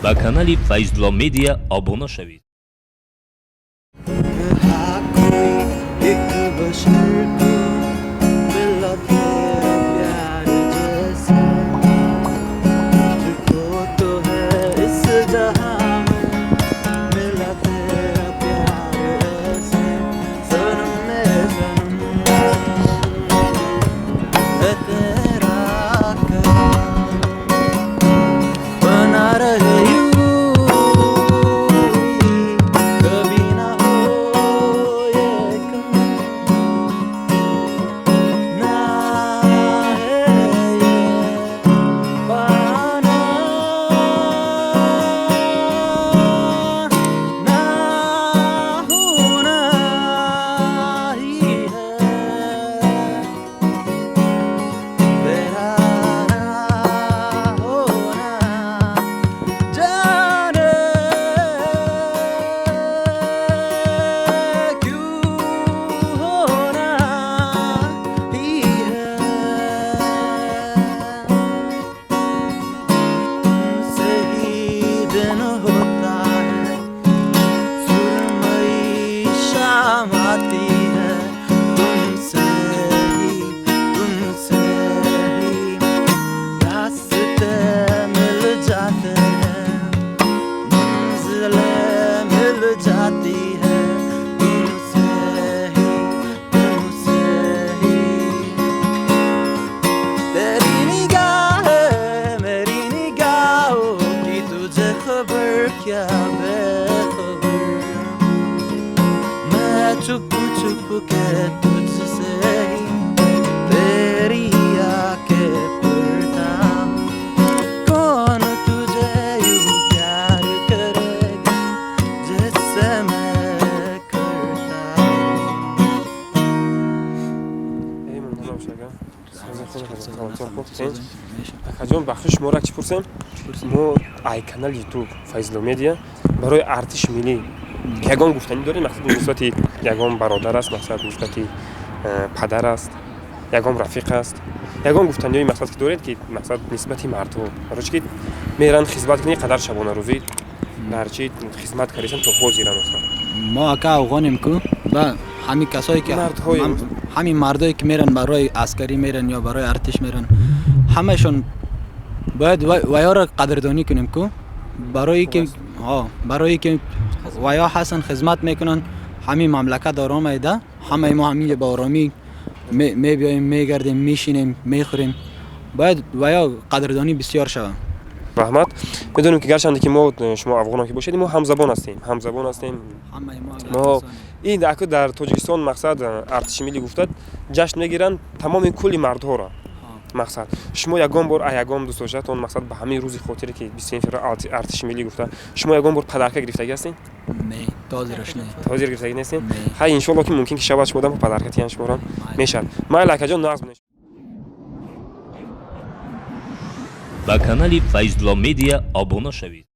ба канали Файзулло медиа обуна шавед. चुप चुप के तुझसे तेरी आंखें पढ़ता हूँ कौन तुझे यूं प्यार करेगा जैसे मैं करता حجم بخش ما را چی پرسیم؟ ما ای کانال یوتیوب فایزلو مدیا برای ارتش ملی یگان گفتنی داریم مقصد نسبت یگان برادر است مقصد نسبت پدر است یگان رفیق است یگان گفتنی مقصد که دارید که مقصد نسبت مردم برای که میرن خدمت کنی قدر شبانه روزی در چی خدمت کردن تو حاضر هستن ما اکا افغانیم کو و همین کسایی که همین مردایی که میرن برای عسکری میرن یا برای ارتش میرن همشون باید ویا را قدردانی کنیم کو برای که ویا حسن خدمت میکنن همین مملکت آرام ایده همه ما همین با آرامی میبیاییم میگردیم میشینیم میخوریم باید ویا قدردانی بسیار شود رحمت میدونیم که گرچند که ما شما افغان که باشید ما همزبان هستیم ما این در تاجیکستان مقصد ارتش ملی گفتد جشن میگیرن تمام کلی مردها را مقصد شما یگان بار یگان دوست داشتون مقصد به همین روزی خاطری که 25 فوریه ارتش ملی گفته شما یگان بار پدرکه گرفتگی هستین نه تازهش نه تازه گرفتگی نیستین های ان شاء الله که ممکن که شباش بودم پدرکه تیانش بارم میشه ما لکه جان ناز بنش ба канали Файзулло медиа обуна шавед.